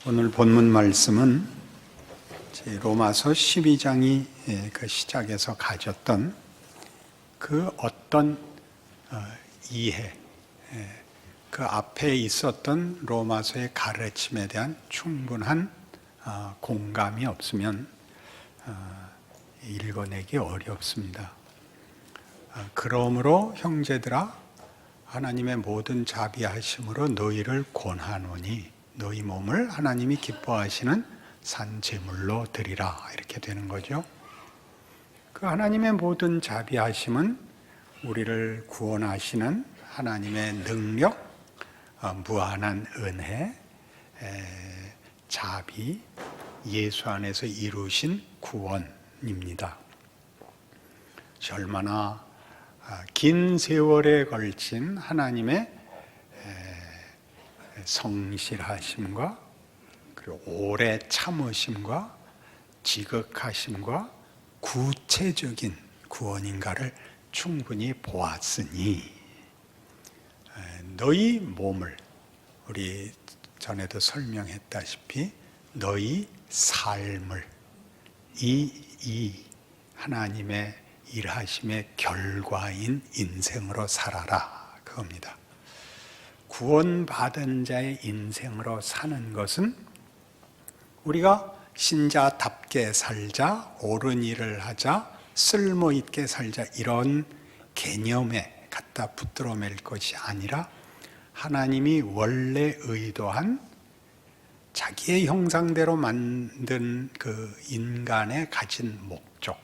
오늘 본문 말씀은 로마서 12장이 그 시작에서 가졌던 그 어떤 이해, 그 앞에 있었던 로마서의 가르침에 대한 충분한 공감이 없으면 읽어내기 어렵습니다. 그러므로 형제들아, 하나님의 모든 자비하심으로 너희를 권하노니 너희 몸을 하나님이 기뻐하시는 산 제물로 드리라, 이렇게 되는 거죠. 그 하나님의 모든 자비하심은 우리를 구원하시는 하나님의 능력, 무한한 은혜, 자비, 예수 안에서 이루신 구원입니다. 얼마나 긴 세월에 걸친 하나님의 성실하심과 그리고 오래 참으심과 지극하심과 구체적인 구원인가를 충분히 보았으니 너희 몸을, 우리 전에도 설명했다시피 너희 삶을 이 하나님의 일하심의 결과인 인생으로 살아라, 그겁니다. 구원받은 자의 인생으로 사는 것은 우리가 신자답게 살자, 옳은 일을 하자, 쓸모있게 살자, 이런 개념에 갖다 붙들어 맬 것이 아니라 하나님이 원래 의도한 자기의 형상대로 만든 그 인간의 가진 목적,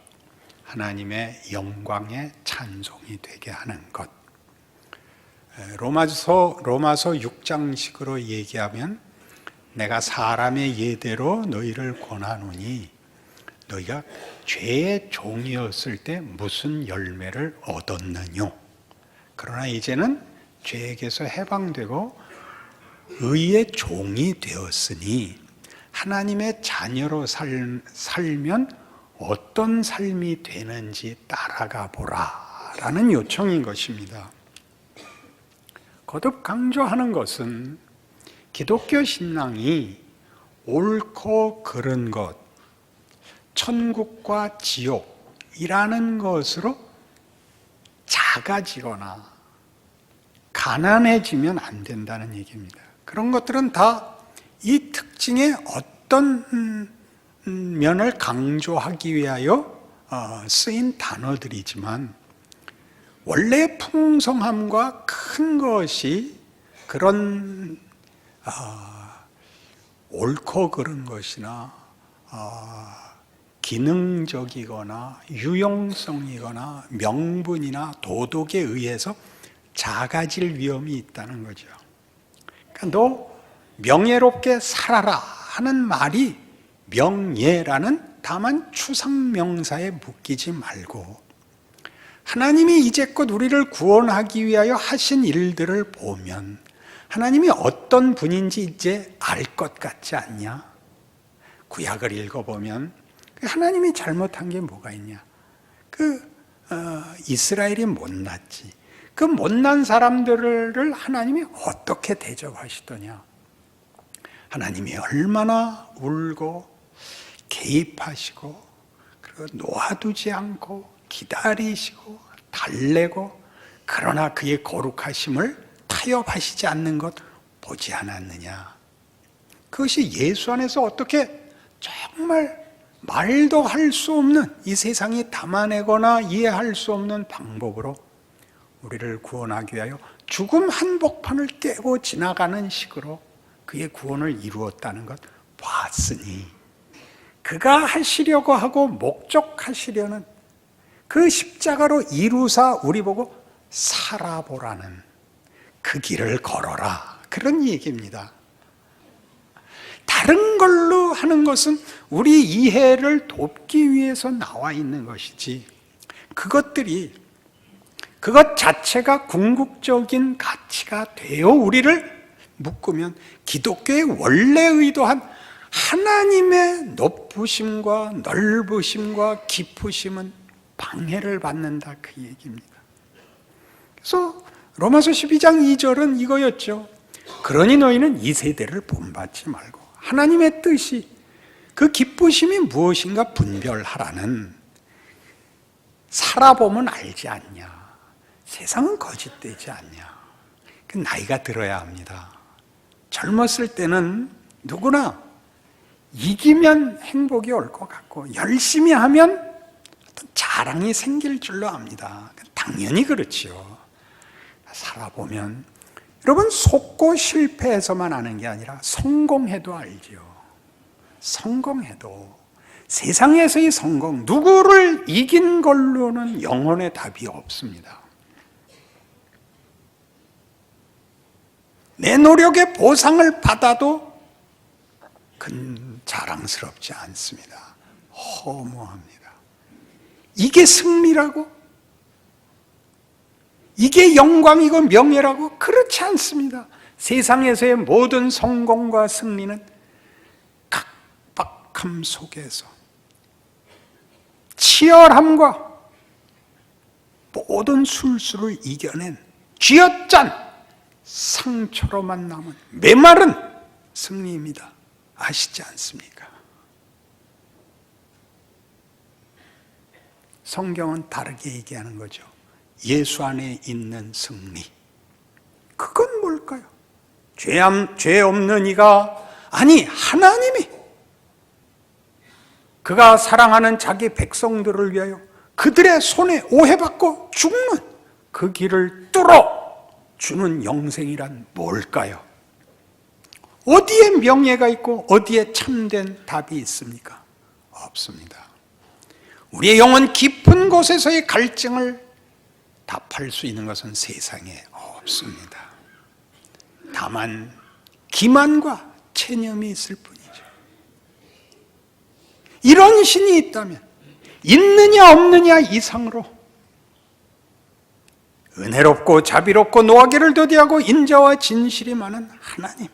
하나님의 영광의 찬송이 되게 하는 것. 로마서 6장식으로 얘기하면 내가 사람의 예대로 너희를 권하노니 너희가 죄의 종이었을 때 무슨 열매를 얻었느뇨. 그러나 이제는 죄에게서 해방되고 의의 종이 되었으니 하나님의 자녀로 살면 어떤 삶이 되는지 따라가 보라 라는 요청인 것입니다. 거듭 강조하는 것은 기독교 신앙이 옳고 그른 것, 천국과 지옥이라는 것으로 작아지거나 가난해지면 안 된다는 얘기입니다. 그런 것들은 다 이 특징의 어떤 면을 강조하기 위하여 쓰인 단어들이지만 원래 풍성함과 큰 것이 그런 옳고 그른 것이나 기능적이거나 유용성이거나 명분이나 도덕에 의해서 작아질 위험이 있다는 거죠. 그러니까 너 명예롭게 살아라 하는 말이 명예라는 다만 추상명사에 묶이지 말고 하나님이 이제껏 우리를 구원하기 위하여 하신 일들을 보면 하나님이 어떤 분인지 이제 알 것 같지 않냐? 구약을 읽어보면 하나님이 잘못한 게 뭐가 있냐? 이스라엘이 못났지. 그 못난 사람들을 하나님이 어떻게 대접하시더냐? 하나님이 얼마나 울고 개입하시고 그리고 놓아두지 않고 기다리시고 달래고 그러나 그의 거룩하심을 타협하시지 않는 것 보지 않았느냐. 그것이 예수 안에서 어떻게 정말 말도 할 수 없는, 이 세상이 담아내거나 이해할 수 없는 방법으로 우리를 구원하기 위하여 죽음 한복판을 깨고 지나가는 식으로 그의 구원을 이루었다는 것 봤으니 그가 하시려고 하고 목적하시려는 그 십자가로 이루사 우리 보고 살아보라는 그 길을 걸어라, 그런 얘기입니다. 다른 걸로 하는 것은 우리 이해를 돕기 위해서 나와 있는 것이지 그것 자체가 궁극적인 가치가 되어 우리를 묶으면 기독교의 원래 의도한 하나님의 높으심과 넓으심과 깊으심은 방해를 받는다, 그 얘기입니다. 그래서 로마서 12장 2절은 이거였죠. 그러니 너희는 이 세대를 본받지 말고 하나님의 뜻이, 그 기쁘심이 무엇인가 분별하라는, 살아보면 알지 않냐. 세상은 거짓되지 않냐. 그 나이가 들어야 합니다. 젊었을 때는 누구나 이기면 행복이 올 것 같고 열심히 하면 어떤 자랑이 생길 줄로 압니다. 당연히 그렇지요. 살아보면 여러분, 속고 실패해서만 아는 게 아니라 성공해도 알지요. 성공해도 세상에서의 성공, 누구를 이긴 걸로는 영혼의 답이 없습니다. 내 노력의 보상을 받아도 그건 자랑스럽지 않습니다. 허무합니다. 이게 승리라고? 이게 영광이고 명예라고? 그렇지 않습니다. 세상에서의 모든 성공과 승리는 각박함 속에서 치열함과 모든 술수를 이겨낸 쥐어짠 상처로만 남은 메마른 승리입니다. 아시지 않습니까? 성경은 다르게 얘기하는 거죠. 예수 안에 있는 승리. 그건 뭘까요? 죄 없는 이가, 아니 하나님이 그가 사랑하는 자기 백성들을 위하여 그들의 손에 오해받고 죽는 그 길을 뚫어 주는 영생이란 뭘까요? 어디에 명예가 있고 어디에 참된 답이 있습니까? 없습니다. 우리의 영혼 깊은 곳에서의 갈증을 답할 수 있는 것은 세상에 없습니다. 다만 기만과 체념이 있을 뿐이죠. 이런 신이 있다면 있느냐 없느냐 이상으로 은혜롭고 자비롭고 노하기를 더디하고 인자와 진실이 많은 하나님,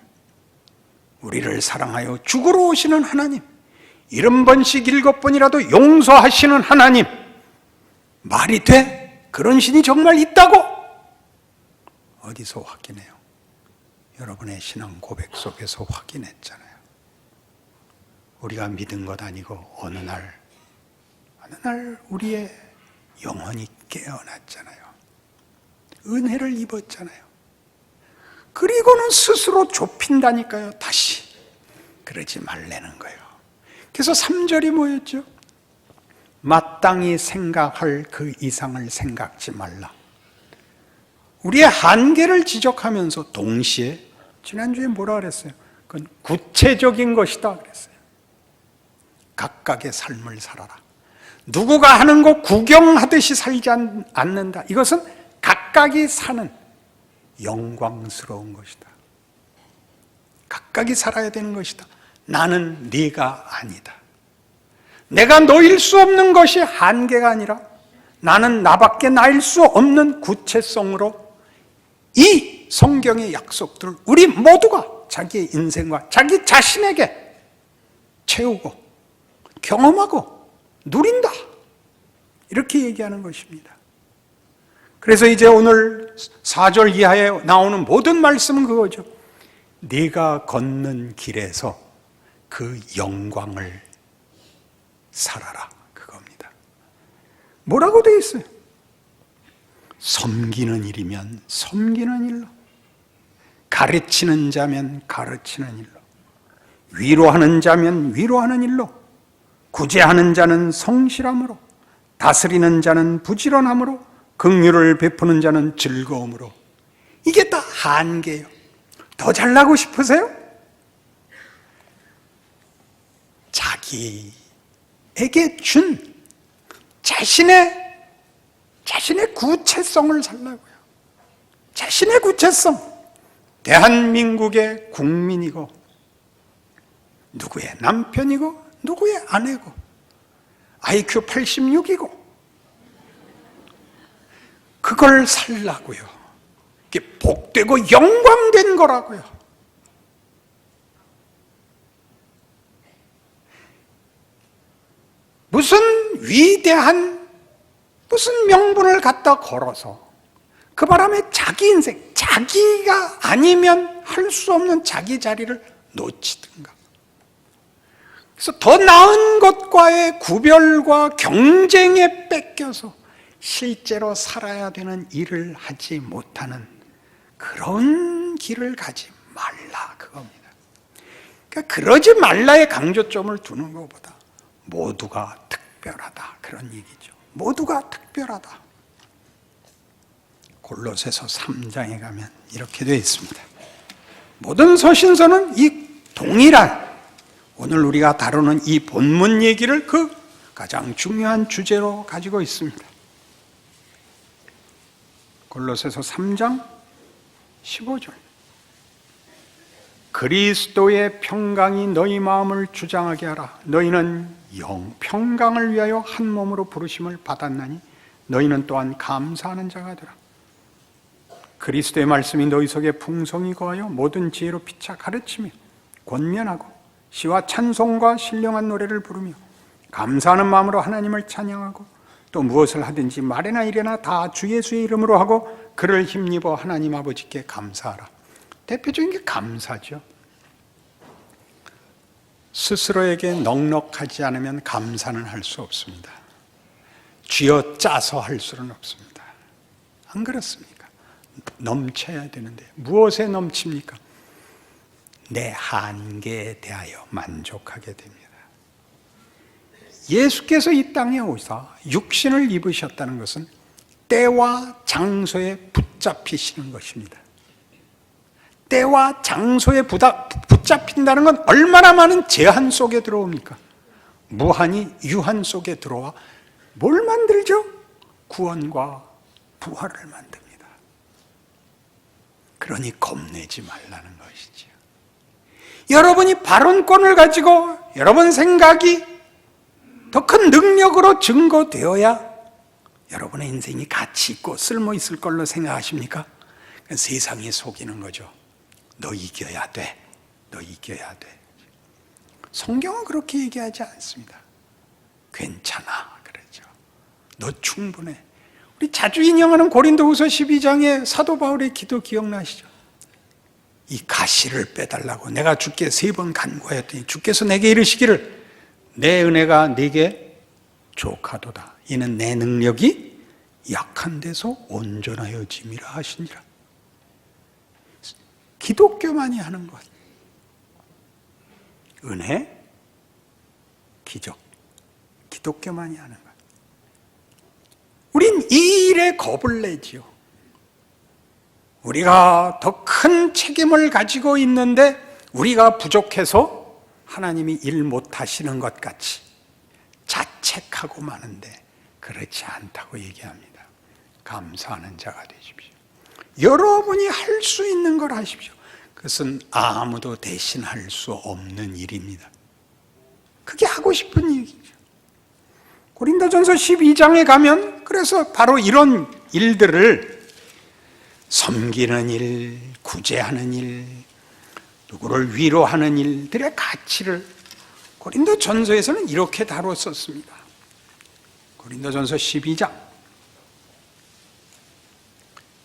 우리를 사랑하여 죽으러 오시는 하나님, 70번씩 7번이라도 용서하시는 하나님, 말이 돼? 그런 신이 정말 있다고? 어디서 확인해요? 여러분의 신앙 고백 속에서 확인했잖아요. 우리가 믿은 것 아니고 어느 날 우리의 영혼이 깨어났잖아요. 은혜를 입었잖아요. 그리고는 스스로 좁힌다니까요. 다시 그러지 말라는 거예요. 그래서 3절이 뭐였죠? 마땅히 생각할 그 이상을 생각지 말라. 우리의 한계를 지적하면서 동시에, 지난주에 뭐라 그랬어요? 그건 구체적인 것이다 그랬어요. 각각의 삶을 살아라. 누구가 하는 거 구경하듯이 살지 않는다. 이것은 각각이 사는 영광스러운 것이다. 각각이 살아야 되는 것이다. 나는 네가 아니다. 내가 너일 수 없는 것이 한계가 아니라 나는 나밖에 나일 수 없는 구체성으로 이 성경의 약속들을 우리 모두가 자기의 인생과 자기 자신에게 채우고 경험하고 누린다. 이렇게 얘기하는 것입니다. 그래서 이제 오늘 4절 이하에 나오는 모든 말씀은 그거죠. 네가 걷는 길에서 그 영광을 살아라. 그겁니다. 뭐라고 되어 있어요? 섬기는 일이면 섬기는 일로, 가르치는 자면 가르치는 일로, 위로하는 자면 위로하는 일로, 구제하는 자는 성실함으로, 다스리는 자는 부지런함으로, 긍휼을 베푸는 자는 즐거움으로. 이게 다 한계예요. 더 잘나고 싶으세요? 자기에게 준 자신의 구체성을 살라고요. 자신의 구체성. 대한민국의 국민이고 누구의 남편이고 누구의 아내고 IQ 86이고 그걸 살라고요. 이게 복되고 영광된 거라고요. 무슨 위대한 무슨 명분을 갖다 걸어서 그 바람에 자기 인생, 자기가 아니면 할 수 없는 자기 자리를 놓치든가 그래서 더 나은 것과의 구별과 경쟁에 뺏겨서 실제로 살아야 되는 일을 하지 못하는 그런 길을 가지 말라, 그겁니다. 그러니까 그러지 말라의 강조점을 두는 것보다 모두가 특별하다, 그런 얘기죠. 모두가 특별하다. 골로새서 3장에 가면 이렇게 되어 있습니다. 모든 서신서는 이 동일한, 오늘 우리가 다루는 이 본문 얘기를 그 가장 중요한 주제로 가지고 있습니다. 골로새서 3장 15절. 그리스도의 평강이 너희 마음을 주장하게 하라. 너희는 평강을 위하여 한 몸으로 부르심을 받았나니 너희는 또한 감사하는 자가 되라. 그리스도의 말씀이 너희 속에 풍성히 거하여 모든 지혜로 피차 가르치며 권면하고 시와 찬송과 신령한 노래를 부르며 감사하는 마음으로 하나님을 찬양하고 또 무엇을 하든지 말이나 일이나 다 주 예수의 이름으로 하고 그를 힘입어 하나님 아버지께 감사하라. 대표적인 게 감사죠. 스스로에게 넉넉하지 않으면 감사는 할 수 없습니다. 쥐어짜서 할 수는 없습니다. 안 그렇습니까? 넘쳐야 되는데 무엇에 넘칩니까? 내 한계에 대하여 만족하게 됩니다. 예수께서 이 땅에 오사 육신을 입으셨다는 것은 때와 장소에 붙잡히시는 것입니다. 때와 장소에 붙잡힌다는 건 얼마나 많은 제한 속에 들어옵니까? 무한히 유한 속에 들어와 뭘 만들죠? 구원과 부활을 만듭니다. 그러니 겁내지 말라는 것이죠. 여러분이 발언권을 가지고 여러분 생각이 더 큰 능력으로 증거되어야 여러분의 인생이 가치 있고 쓸모 있을 걸로 생각하십니까? 세상이 속이는 거죠. 너 이겨야 돼. 너 이겨야 돼. 성경은 그렇게 얘기하지 않습니다. 괜찮아. 그러죠. 너 충분해. 우리 자주 인용하는 고린도후서 12장의 사도 바울의 기도 기억나시죠? 이 가시를 빼달라고 내가 주께 3번 간구하였더니 주께서 내게 이르시기를 내 은혜가 네게 족하도다. 이는 내 능력이 약한 데서 온전하여짐이라 하시니라. 기독교만이 하는 것. 은혜, 기적. 기독교만이 하는 것. 우린 이 일에 겁을 내지요. 우리가 더 큰 책임을 가지고 있는데 우리가 부족해서 하나님이 일 못하시는 것 같이 자책하고 마는데 그렇지 않다고 얘기합니다. 감사하는 자가 되십시오. 여러분이 할 수 있는 걸 하십시오. 그것은 아무도 대신할 수 없는 일입니다. 그게 하고 싶은 얘기죠. 고린도전서 12장에 가면 그래서 바로 이런 일들을 섬기는 일, 구제하는 일, 누구를 위로하는 일들의 가치를 고린도전서에서는 이렇게 다뤘었습니다. 고린도전서 12장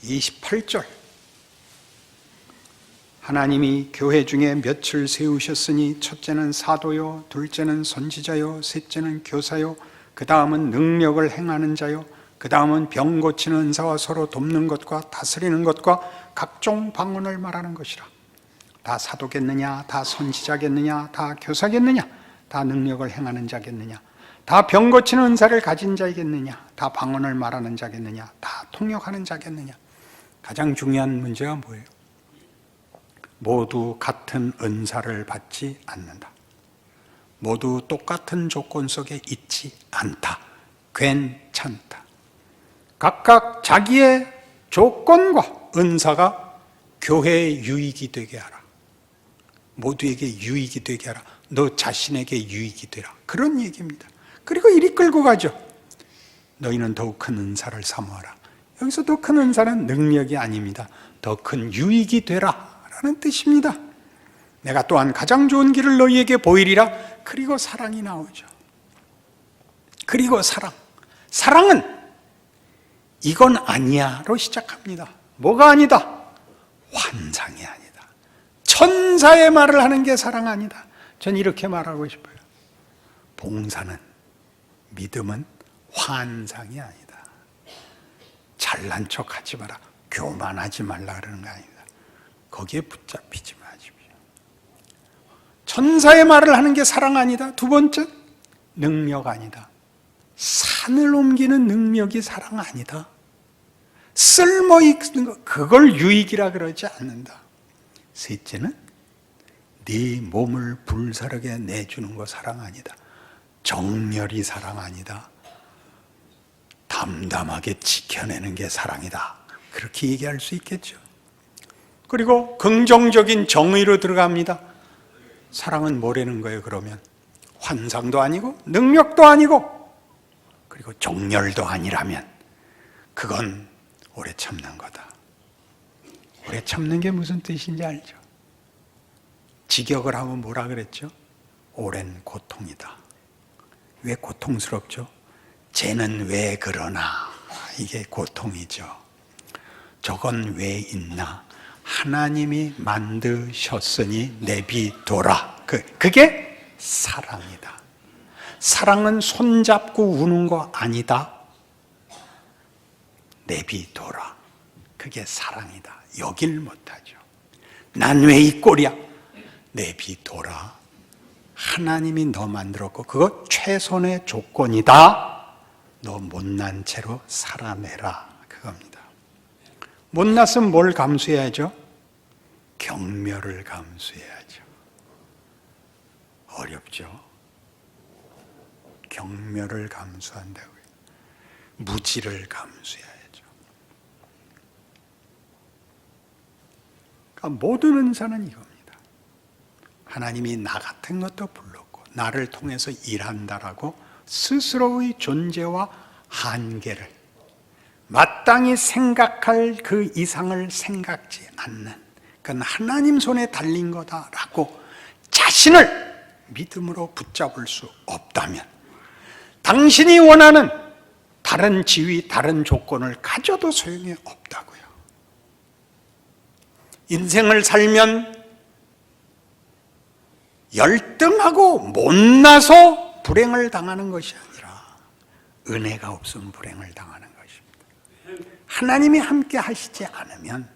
28절. 하나님이 교회 중에 몇을 세우셨으니 첫째는 사도요, 둘째는 선지자요, 셋째는 교사요, 그 다음은 능력을 행하는 자요, 그 다음은 병 고치는 은사와 서로 돕는 것과 다스리는 것과 각종 방언을 말하는 것이라. 다 사도겠느냐, 다 선지자겠느냐, 다 교사겠느냐, 다 능력을 행하는 자겠느냐, 다 병 고치는 은사를 가진 자이겠느냐, 다 방언을 말하는 자겠느냐, 다 통역하는 자겠느냐. 가장 중요한 문제가 뭐예요? 모두 같은 은사를 받지 않는다. 모두 똑같은 조건 속에 있지 않다. 괜찮다. 각각 자기의 조건과 은사가 교회의 유익이 되게 하라. 모두에게 유익이 되게 하라. 너 자신에게 유익이 되라. 그런 얘기입니다. 그리고 이리 끌고 가죠. 너희는 더욱 큰 은사를 사모하라. 여기서 더 큰 은사는 능력이 아닙니다. 더 큰 유익이 되라 라는 뜻입니다. 내가 또한 가장 좋은 길을 너희에게 보이리라. 그리고 사랑이 나오죠. 그리고 사랑. 사랑은 이건 아니야로 시작합니다. 뭐가 아니다? 환상이 아니다. 천사의 말을 하는 게 사랑 아니다. 전 이렇게 말하고 싶어요. 봉사는, 믿음은 환상이 아니다. 잘난 척 하지 마라, 교만하지 말라 그러는 거 아닙니다. 거기에 붙잡히지 마십시오. 천사의 말을 하는 게 사랑 아니다. 두 번째, 능력 아니다. 산을 옮기는 능력이 사랑 아니다. 쓸모있는 거, 그걸 유익이라 그러지 않는다. 셋째는 네 몸을 불사르게 내주는 거 사랑 아니다. 정렬이 사랑 아니다. 담담하게 지켜내는 게 사랑이다. 그렇게 얘기할 수 있겠죠. 그리고 긍정적인 정의로 들어갑니다. 사랑은 뭐라는 거예요, 그러면? 환상도 아니고 능력도 아니고 그리고 정렬도 아니라면 그건 오래 참는 거다. 오래 참는 게 무슨 뜻인지 알죠? 직역을 하면 뭐라 그랬죠? 오랜 고통이다. 왜 고통스럽죠? 쟤는 왜 그러나? 이게 고통이죠. 저건 왜 있나? 하나님이 만드셨으니 내비둬라. 그게 사랑이다. 사랑은 손잡고 우는 거 아니다. 내비둬라. 그게 사랑이다. 여길 못하죠. 난 왜 이 꼴이야? 내비둬라. 하나님이 너 만들었고 그거 최선의 조건이다. 너 못난 채로 살아내라. 그겁니다. 못났으면 뭘 감수해야죠? 경멸을 감수해야죠. 어렵죠? 경멸을 감수한다고요. 무지를 감수해야죠. 그러니까 모든 은사는 이겁니다. 하나님이 나 같은 것도 불렀고 나를 통해서 일한다라고 스스로의 존재와 한계를 마땅히 생각할 그 이상을 생각지 않는, 그건 하나님 손에 달린 거다라고 자신을 믿음으로 붙잡을 수 없다면 당신이 원하는 다른 지위, 다른 조건을 가져도 소용이 없다고요. 인생을 살면 열등하고 못나서 불행을 당하는 것이 아니라 은혜가 없으면 불행을 당하는 것입니다. 하나님이 함께 하시지 않으면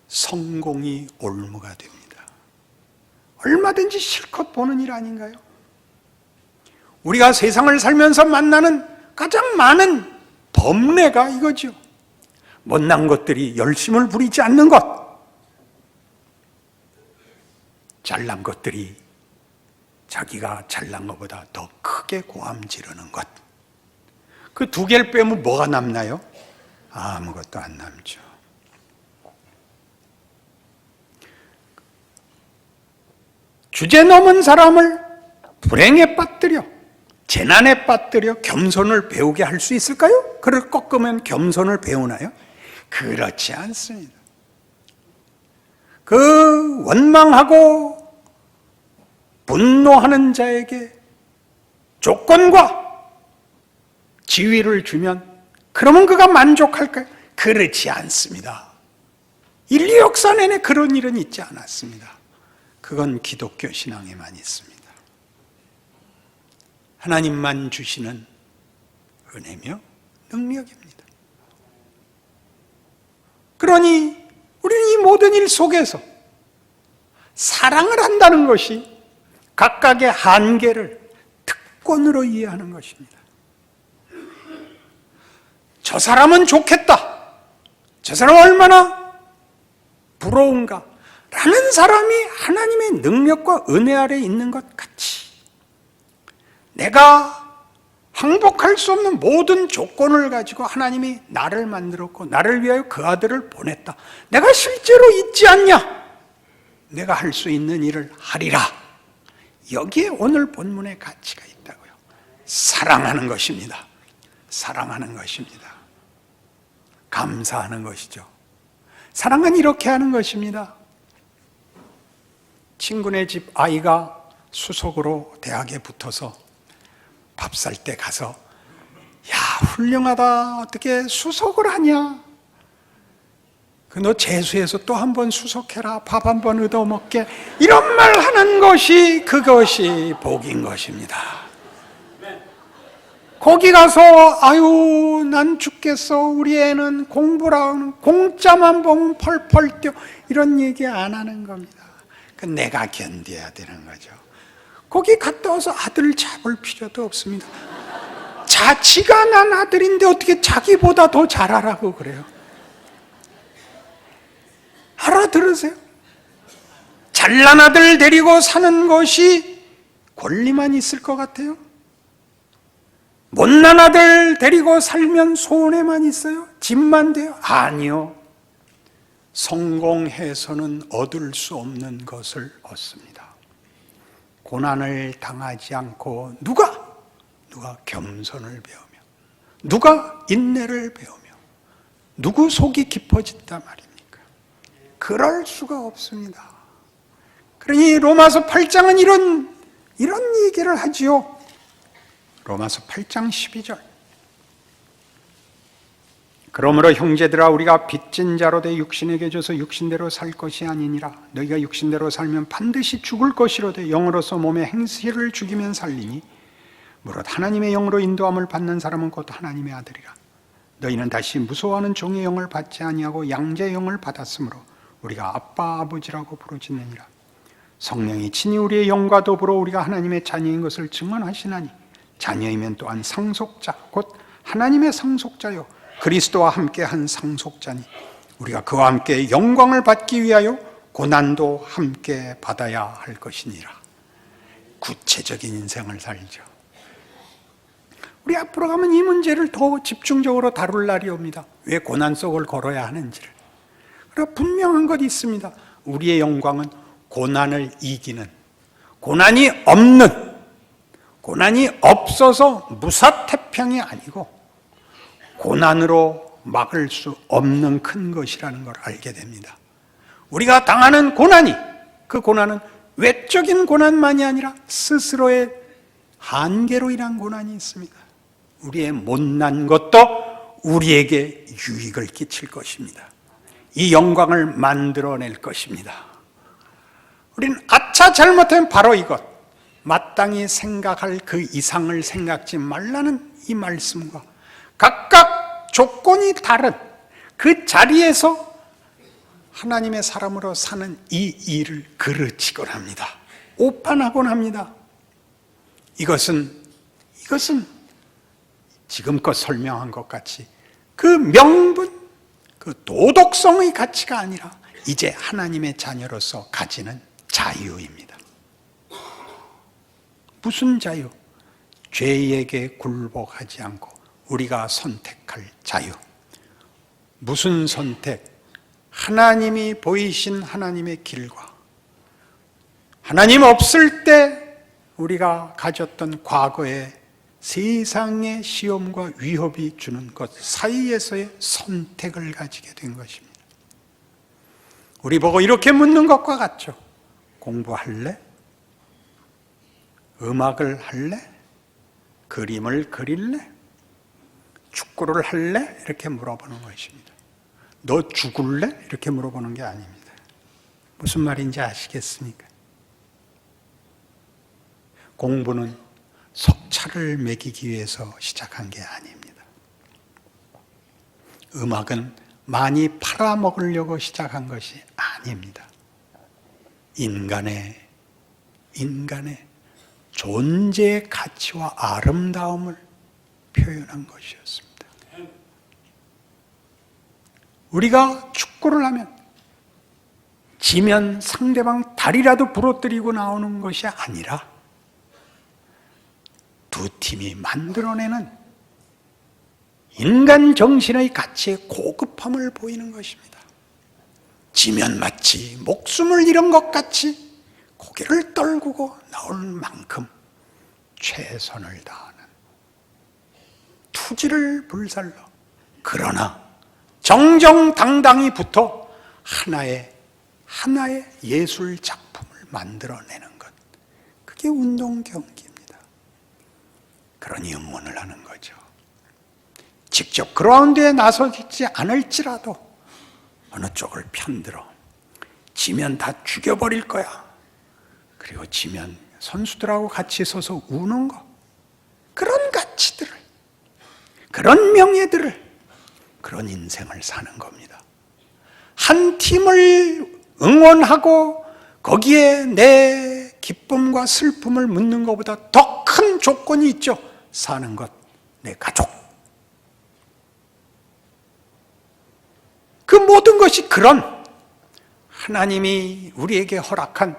성공이 올무가 됩니다. 얼마든지 실컷 보는 일 아닌가요? 우리가 세상을 살면서 만나는 가장 많은 범례가 이거죠. 못난 것들이 열심을 부리지 않는 것, 잘난 것들이 자기가 잘난 것보다 더 크게 고함 지르는 것. 그 두 개를 빼면 뭐가 남나요? 아무것도 안 남죠. 주제 넘은 사람을 불행에 빠뜨려, 재난에 빠뜨려 겸손을 배우게 할 수 있을까요? 그를 꺾으면 겸손을 배우나요? 그렇지 않습니다. 그 원망하고 분노하는 자에게 조건과 지위를 주면 그러면 그가 만족할까요? 그렇지 않습니다. 인류 역사 내내 그런 일은 있지 않았습니다. 그건 기독교 신앙에만 있습니다. 하나님만 주시는 은혜며 능력입니다. 그러니 우리는 이 모든 일 속에서 사랑을 한다는 것이 각각의 한계를 특권으로 이해하는 것입니다. 저 사람은 좋겠다, 저 사람은 얼마나 부러운가 라는 사람이 하나님의 능력과 은혜 아래에 있는 것 같이 내가 항복할 수 없는 모든 조건을 가지고 하나님이 나를 만들었고 나를 위하여 그 아들을 보냈다, 내가 실제로 있지 않냐, 내가 할 수 있는 일을 하리라. 여기에 오늘 본문의 가치가 있다고요. 사랑하는 것입니다. 사랑하는 것입니다. 감사하는 것이죠. 사랑은 이렇게 하는 것입니다. 친구네 집 아이가 수석으로 대학에 붙어서 밥 살 때 가서 야, 훌륭하다, 어떻게 수석을 하냐, 너 재수해서 또 한 번 수석해라, 밥 한 번 얻어먹게, 이런 말 하는 것이 그것이 복인 것입니다. 거기 가서 아유 난 죽겠어, 우리 애는 공부랑 공짜만 보면 펄펄 뛰어, 이런 얘기 안 하는 겁니다. 내가 견뎌야 되는 거죠. 거기 갔다 와서 아들 잡을 필요도 없습니다. 자치가 난 아들인데 어떻게 자기보다 더 잘하라고 그래요? 알아들으세요? 잘난 아들 데리고 사는 것이 권리만 있을 것 같아요? 못난 아들 데리고 살면 손해만 있어요? 집만 돼요? 아니요. 성공해서는 얻을 수 없는 것을 얻습니다. 고난을 당하지 않고 누가 겸손을 배우며, 누가 인내를 배우며, 누구 속이 깊어진단 말입니까? 그럴 수가 없습니다. 그러니 로마서 8장은 이런 얘기를 하지요. 로마서 8장 12절. 그러므로 형제들아, 우리가 빚진 자로 돼 육신에게 줘서 육신대로 살 것이 아니니라. 너희가 육신대로 살면 반드시 죽을 것이로되 영으로서 몸의 행실을 죽이면 살리니 무릇 하나님의 영으로 인도함을 받는 사람은 곧 하나님의 아들이라. 너희는 다시 무서워하는 종의 영을 받지 아니하고 양자의 영을 받았으므로 우리가 아빠 아버지라고 부르짖느니라. 성령이 친히 우리의 영과 더불어 우리가 하나님의 자녀인 것을 증언하시나니 자녀이면 또한 상속자 곧 하나님의 상속자요 그리스도와 함께 한 상속자니 우리가 그와 함께 영광을 받기 위하여 고난도 함께 받아야 할 것이니라. 구체적인 인생을 살죠. 우리 앞으로 가면 이 문제를 더 집중적으로 다룰 날이 옵니다. 왜 고난 속을 걸어야 하는지를. 그러나 분명한 것이 있습니다. 우리의 영광은 고난을 이기는, 고난이 없는, 고난이 없어서 무사태평이 아니고 고난으로 막을 수 없는 큰 것이라는 걸 알게 됩니다. 우리가 당하는 고난이, 그 고난은 외적인 고난만이 아니라 스스로의 한계로 인한 고난이 있습니다. 우리의 못난 것도 우리에게 유익을 끼칠 것입니다. 이 영광을 만들어낼 것입니다. 우리는 아차 잘못하면 바로 이것, 마땅히 생각할 그 이상을 생각지 말라는 이 말씀과 각각 조건이 다른 그 자리에서 하나님의 사람으로 사는 이 일을 그르치곤 합니다. 오판하곤 합니다. 이것은 지금껏 설명한 것 같이 그 명분, 그 도덕성의 가치가 아니라 이제 하나님의 자녀로서 가지는 자유입니다. 무슨 자유? 죄에게 굴복하지 않고 우리가 선택할 자유. 무슨 선택? 하나님이 보이신 하나님의 길과 하나님 없을 때 우리가 가졌던 과거의 세상의 시험과 위협이 주는 것 사이에서의 선택을 가지게 된 것입니다. 우리 보고 이렇게 묻는 것과 같죠. 공부할래? 음악을 할래? 그림을 그릴래? 축구를 할래? 이렇게 물어보는 것입니다. 너 죽을래? 이렇게 물어보는 게 아닙니다. 무슨 말인지 아시겠습니까? 공부는 석차를 매기기 위해서 시작한 게 아닙니다. 음악은 많이 팔아먹으려고 시작한 것이 아닙니다. 인간의 존재의 가치와 아름다움을 표현한 것이었습니다. 우리가 축구를 하면 지면 상대방 다리라도 부러뜨리고 나오는 것이 아니라 두 팀이 만들어내는 인간 정신의 가치의 고급함을 보이는 것입니다. 지면 마치 목숨을 잃은 것 같이 고개를 떨구고 나올 만큼 최선을 다하는 투지를 불살러, 그러나 정정당당히 붙어 하나의 예술 작품을 만들어내는 것, 그게 운동 경기입니다. 그러니 응원을 하는 거죠. 직접 그라운드에 나서지 않을지라도 어느 쪽을 편들어 지면 다 죽여버릴 거야. 그리고 지면 선수들하고 같이 서서 우는 것, 그런 가치들을 그런 명예들을, 그런 인생을 사는 겁니다. 한 팀을 응원하고 거기에 내 기쁨과 슬픔을 묻는 것보다 더 큰 조건이 있죠. 사는 것, 내 가족. 그 모든 것이 그런 하나님이 우리에게 허락한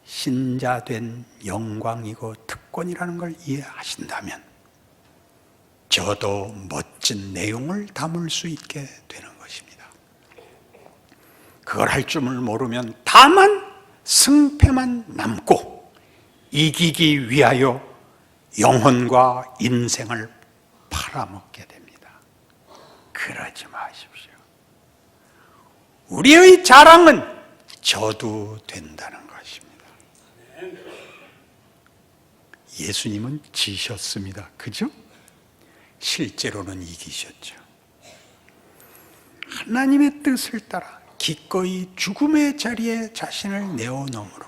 신자된 영광이고 특권이라는 걸 이해하신다면 저도 멋진 내용을 담을 수 있게 되는 것입니다. 그걸 할 줄을 모르면 다만 승패만 남고 이기기 위하여 영혼과 인생을 팔아먹게 됩니다. 그러지 마십시오. 우리의 자랑은 저도 된다는 것입니다. 예수님은 지셨습니다. 그죠? 실제로는 이기셨죠. 하나님의 뜻을 따라 기꺼이 죽음의 자리에 자신을 내어놓음으로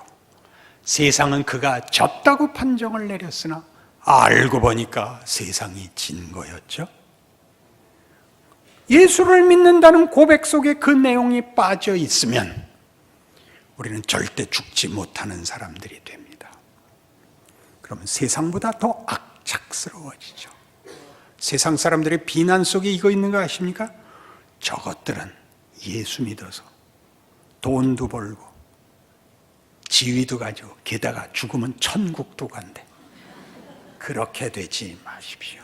세상은 그가 졌다고 판정을 내렸으나 알고 보니까 세상이 진 거였죠. 예수를 믿는다는 고백 속에 그 내용이 빠져 있으면 우리는 절대 죽지 못하는 사람들이 됩니다. 그러면 세상보다 더 악착스러워지죠. 세상 사람들의 비난 속에 이거 있는 거 아십니까? 저것들은 예수 믿어서 돈도 벌고 지위도 가지고 게다가 죽으면 천국도 간대. 그렇게 되지 마십시오.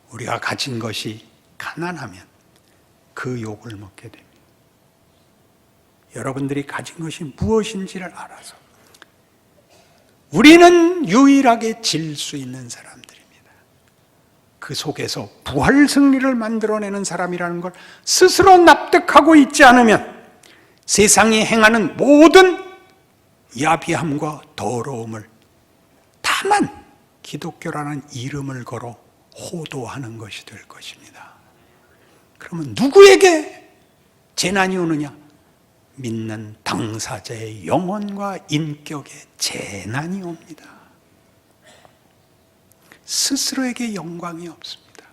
우리가 가진 것이 가난하면 그 욕을 먹게 됩니다. 여러분들이 가진 것이 무엇인지를 알아서 우리는 유일하게 질 수 있는 사람들입니다. 그 속에서 부활 승리를 만들어내는 사람이라는 걸 스스로 납득하고 있지 않으면 세상이 행하는 모든 야비함과 더러움을 다만 기독교라는 이름을 걸어 호도하는 것이 될 것입니다. 그러면 누구에게 재난이 오느냐? 믿는 당사자의 영혼과 인격에 재난이 옵니다. 스스로에게 영광이 없습니다.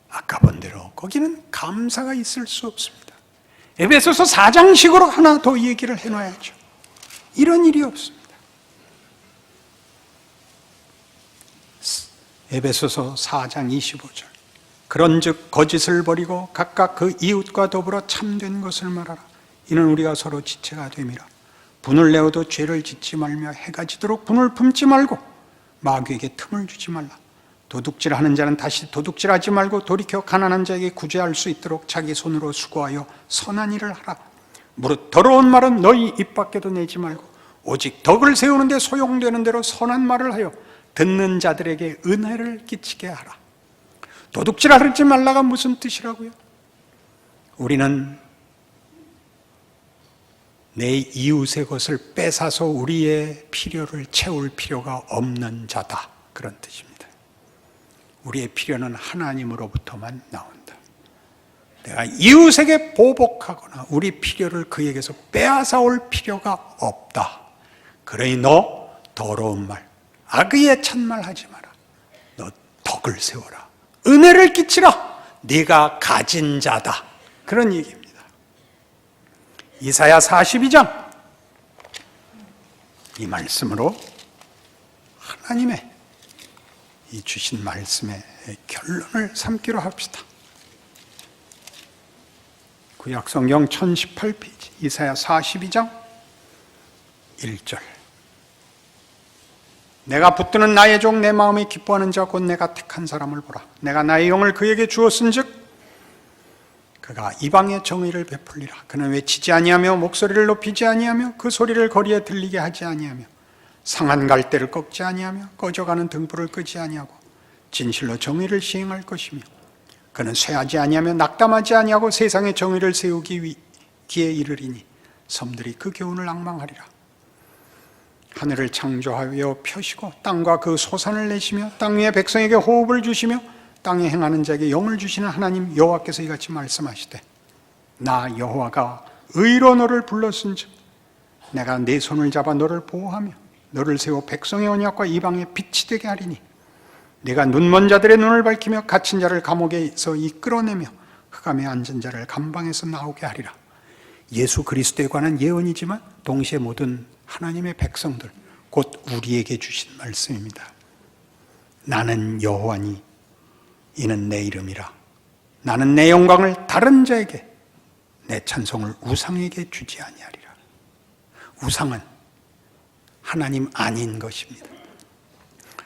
아까 본 대로 거기는 감사가 있을 수 없습니다. 에베소서 4장식으로 하나 더 얘기를 해놔야죠. 이런 일이 없습니다. 에베소서 4장 25절 그런즉 거짓을 버리고 각각 그 이웃과 더불어 참된 것을 말하라. 이는 우리가 서로 지체가 됨이라. 분을 내어도 죄를 짓지 말며 해가 지도록 분을 품지 말고 마귀에게 틈을 주지 말라. 도둑질하는 자는 다시 도둑질하지 말고 돌이켜 가난한 자에게 구제할 수 있도록 자기 손으로 수고하여 선한 일을 하라. 무릇 더러운 말은 너희 입 밖에도 내지 말고 오직 덕을 세우는 데 소용되는 대로 선한 말을 하여 듣는 자들에게 은혜를 끼치게 하라. 도둑질하지 말라가 무슨 뜻이라고요? 우리는 내 이웃의 것을 뺏어서 우리의 필요를 채울 필요가 없는 자다. 그런 뜻입니다. 우리의 필요는 하나님으로부터만 나온다. 내가 이웃에게 보복하거나 우리 필요를 그에게서 빼앗아 올 필요가 없다. 그러니 너 더러운 말, 악의에 찬말 하지 마라. 너 덕을 세워라. 은혜를 끼치라. 네가 가진 자다. 그런 얘기입니다. 이사야 42장 이 말씀으로 하나님의 이 주신 말씀의 결론을 삼기로 합시다. 구약성경 1018페이지 이사야 42장 1절 내가 붙드는 나의 종 내 마음이 기뻐하는 자 곧 내가 택한 사람을 보라. 내가 나의 영을 그에게 주었은즉 그가 이방의 정의를 베풀리라. 그는 외치지 아니하며 목소리를 높이지 아니하며 그 소리를 거리에 들리게 하지 아니하며 상한 갈대를 꺾지 아니하며 꺼져가는 등불을 끄지 아니하고 진실로 정의를 시행할 것이며 그는 쇠하지 아니하며 낙담하지 아니하고 세상의 정의를 세우기 기에 이르리니 섬들이 그 교훈을 앙망하리라. 하늘을 창조하여 펴시고 땅과 그 소산을 내시며 땅 위의 백성에게 호흡을 주시며 땅에 행하는 자에게 영을 주시는 하나님 여호와께서 이같이 말씀하시되 나 여호와가 의로 너를 불렀은즉 내가 네 손을 잡아 너를 보호하며 너를 세워 백성의 언약과 이방의 빛이 되게 하리니 네가 눈먼 자들의 눈을 밝히며 갇힌 자를 감옥에서 이끌어내며 흑암에 앉은 자를 감방에서 나오게 하리라. 예수 그리스도에 관한 예언이지만 동시에 모든 하나님의 백성들, 곧 우리에게 주신 말씀입니다. 나는 여호와니 이는 내 이름이라. 나는 내 영광을 다른 자에게, 내 찬송을 우상에게 주지 아니하리라. 우상은 하나님 아닌 것입니다.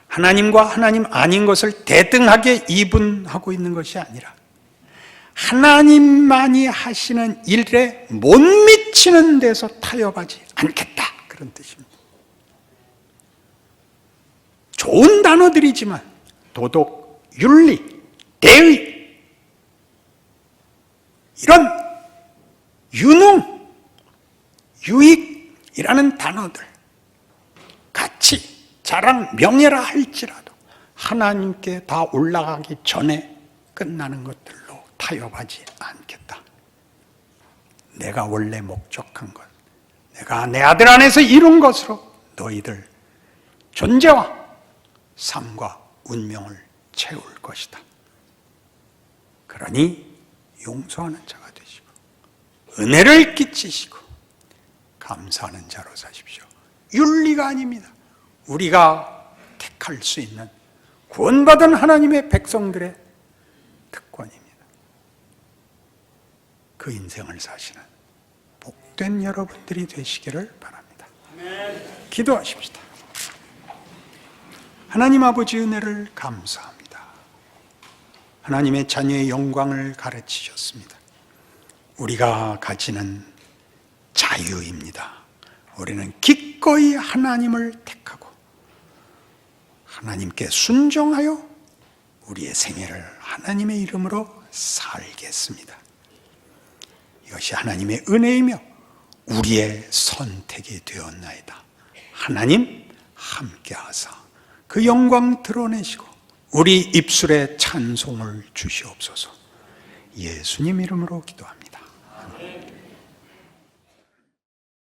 하나님과 하나님 아닌 것을 대등하게 이분하고 있는 것이 아니라 하나님만이 하시는 일에 못 미치는 데서 타협하지 않겠다, 그런 뜻입니다. 좋은 단어들이지만 도덕, 윤리, 대의, 이런 유능, 유익이라는 단어들, 가치, 자랑, 명예라 할지라도 하나님께 다 올라가기 전에 끝나는 것들로 타협하지 않겠다. 내가 원래 목적한 것, 내가 내 아들 안에서 이룬 것으로 너희들 존재와 삶과 운명을 채울 것이다. 그러니 용서하는 자가 되시고 은혜를 끼치시고 감사하는 자로 사십시오. 윤리가 아닙니다. 우리가 택할 수 있는 구원받은 하나님의 백성들의 특권입니다. 그 인생을 사시는 복된 여러분들이 되시기를 바랍니다. 기도하십시다. 하나님 아버지, 은혜를 감사합니다. 하나님의 자녀의 영광을 가르치셨습니다. 우리가 가지는 자유입니다. 우리는 기꺼이 하나님을 택하고 하나님께 순종하여 우리의 생애를 하나님의 이름으로 살겠습니다. 이것이 하나님의 은혜이며 우리의 선택이 되었나이다. 하나님 함께하사 그 영광 드러내시고 우리 입술에 찬송을 주시옵소서. 예수님 이름으로 기도합니다.